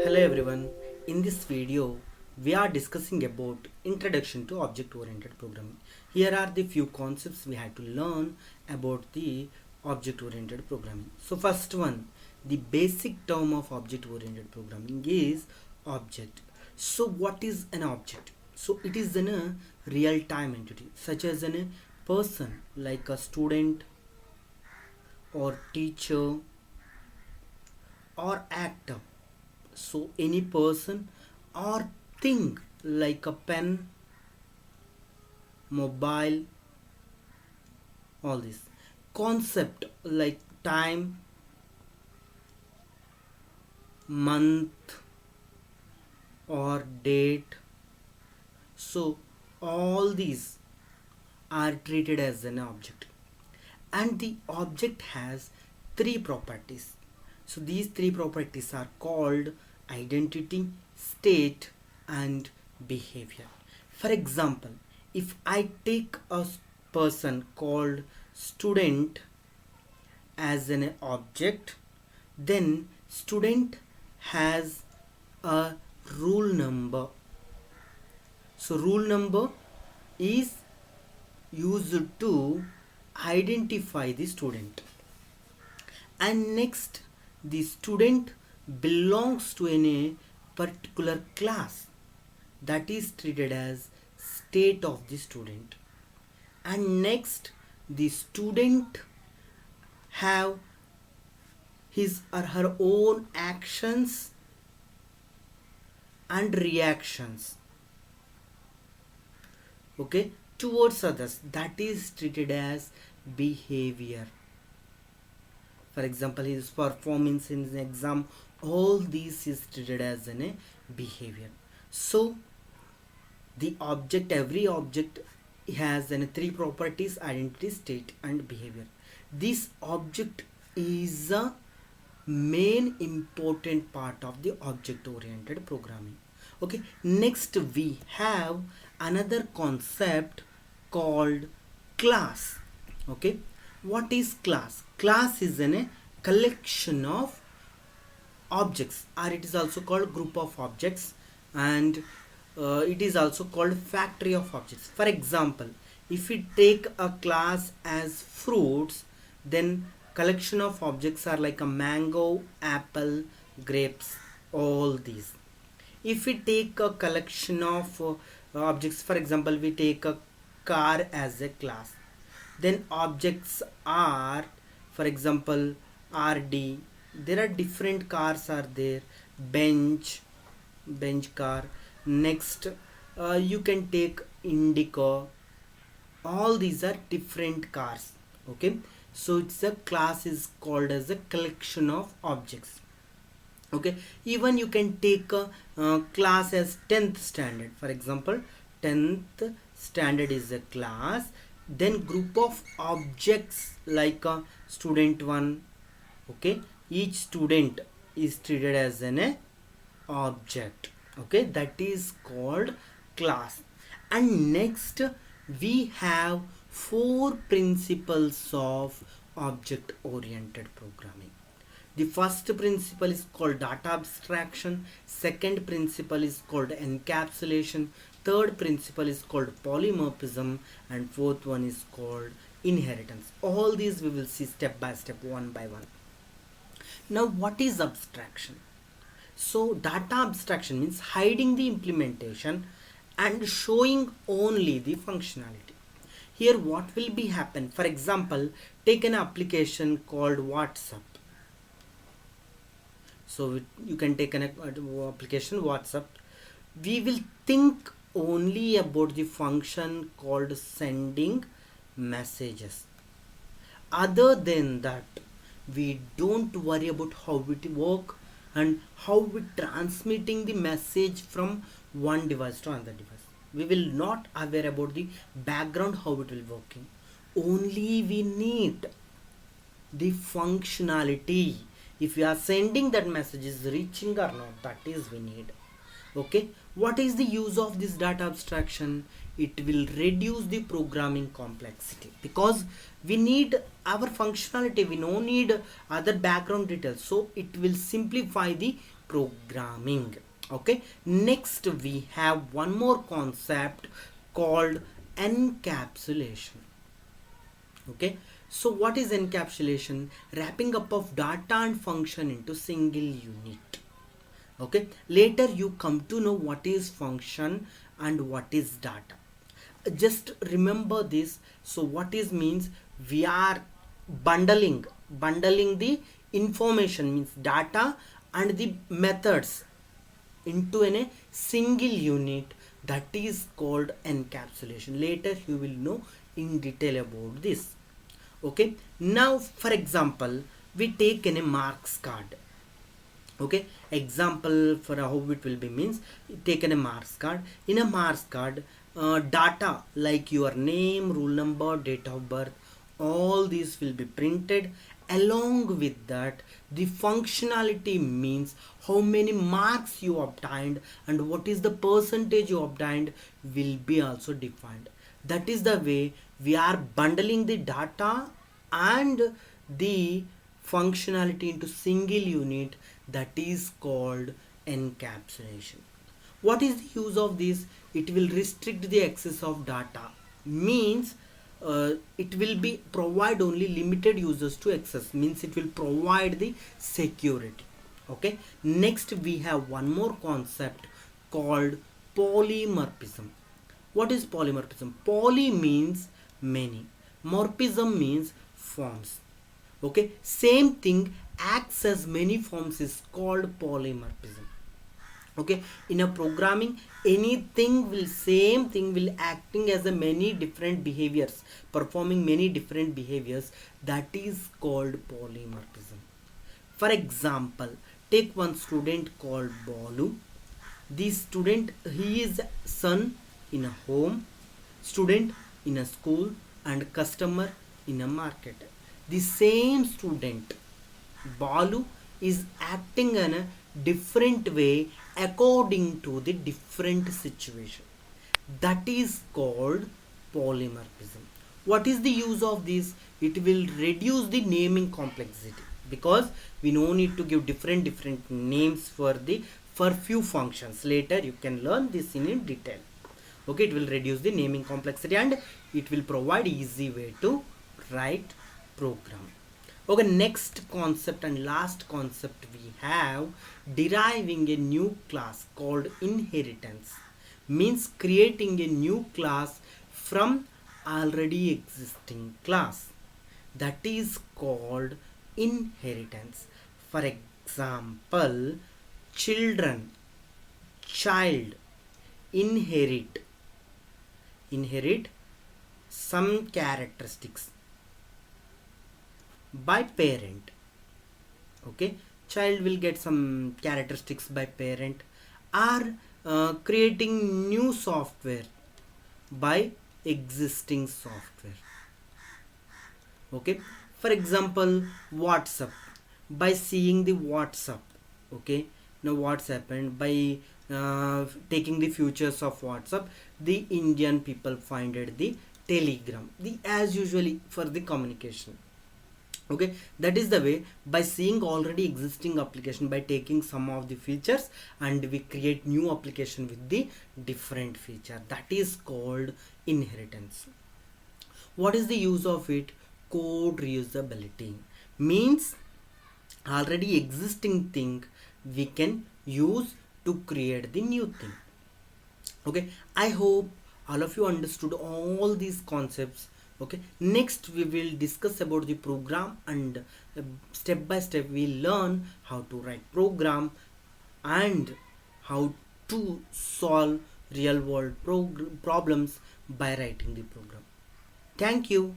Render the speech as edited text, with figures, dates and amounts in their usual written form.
Hello everyone. In this video, we are discussing about introduction to object-oriented programming. Here are the few concepts we had to learn about the object-oriented programming. So first one, the basic term of object-oriented programming is object. So what is an object? So it is a real-time entity such as a person like a student or teacher or actor. So any person or thing like a pen, mobile, all this concept like time, month or date. So all these are treated as an object, and the object has three properties. So these three properties are called identity, state, and behavior. For example, if I take a person called student as an object, then student has a rule number. So rule number is used to identify the student. And next, the student belongs to a particular class, that is treated as state of the student. And next, the student have his or her own actions and reactions, okay, towards others, that is treated as behavior. For example, his performance in the exam, all these is treated as a behavior. So the object, every object has three properties: identity, state, and behavior. This object is a main important part of the object oriented programming. Okay, next we have another concept called class. Okay, what is class? Class is a collection of objects, or it is also called group of objects, and it is also called factory of objects. For example, if we take a class as fruits, then collection of objects are like a mango, apple, grapes, all these. If we take a collection of objects, for example, we take a car as a class, then objects are, for example, RD, there are different cars are there, bench car. Next, you can take Indica, all these are different cars. Okay, so it's a class is called as a collection of objects. Okay, even you can take a class as 10th standard. For example, 10th standard is a class, then group of objects like a student 1. Okay, each student is treated as an object. Okay, that is called class. And next we have four principles of object oriented programming. The first principle is called data abstraction, second principle is called encapsulation, third principle is called polymorphism, and fourth one is called inheritance. All these we will see step by step, one by one. Now what is abstraction? So data abstraction means hiding the implementation and showing only the functionality. Here what will be happen? For example, take an application called WhatsApp. So you can take an application WhatsApp. We will think only about the function called sending messages. Other than that, we don't worry about how it work and how we transmitting the message from one device to another device. We will not aware about the background how it will working. Only we need the functionality. If we are sending that message is reaching or not, that is we need. Okay, what is the use of this data abstraction? It will reduce the programming complexity because we need our functionality, we don't need other background details, so it will simplify the programming. Okay, next we have one more concept called encapsulation. Okay, so what is encapsulation? Wrapping up of data and function into single unit. Okay, later you come to know what is function and what is data. Just remember this. So what is means, we are bundling the information, means data and the methods into a single unit. That is called encapsulation. Later you will know in detail about this. Okay, now for example, we take a marks card. Okay, example for how it will be means, taken a marks card. In a marks card, data like your name, rule number, date of birth, all these will be printed. Along with that, the functionality means how many marks you obtained and what is the percentage you obtained will be also defined. That is the way we are bundling the data and the functionality into single unit. That is called encapsulation. What is the use of this? It will restrict the access of data, means it will be provide only limited users to access, means it will provide the security. Okay, next we have one more concept called polymorphism. What is polymorphism? Poly means many, morphism means forms. Okay, same thing acts as many forms is called polymorphism. Okay, in a programming, anything will same thing will acting as a many different behaviors, performing many different behaviors. That is called polymorphism. For example, take one student called Balu. This student, he is son in a home, student in a school, and customer in a market. The same student Balu is acting in a different way according to the different situation. That is called polymorphism. What is the use of this? It will reduce the naming complexity, because we no need to give different names for few functions. Later you can learn this in detail. Okay, it will reduce the naming complexity and it will provide easy way to write program. Okay, next concept and last concept we have, deriving a new class called inheritance. Means creating a new class from already existing class. That is called inheritance. For example, children, child, inherit some characteristics by parent. Okay, child will get some characteristics by parent. Are creating new software by existing software. Okay, for example, WhatsApp, by seeing the WhatsApp. Okay, now what's happened, by taking the features of WhatsApp, the Indian people finded the Telegram, the as usually for the communication. Okay, that is the way, by seeing already existing application, by taking some of the features and we create new application with the different feature. That is called inheritance. What is the use of it? Code reusability, means already existing thing we can use to create the new thing. Okay, I hope all of you understood all these concepts. Okay, next we will discuss about the program, and step by step we learn how to write program and how to solve real world problems by writing the program. Thank you.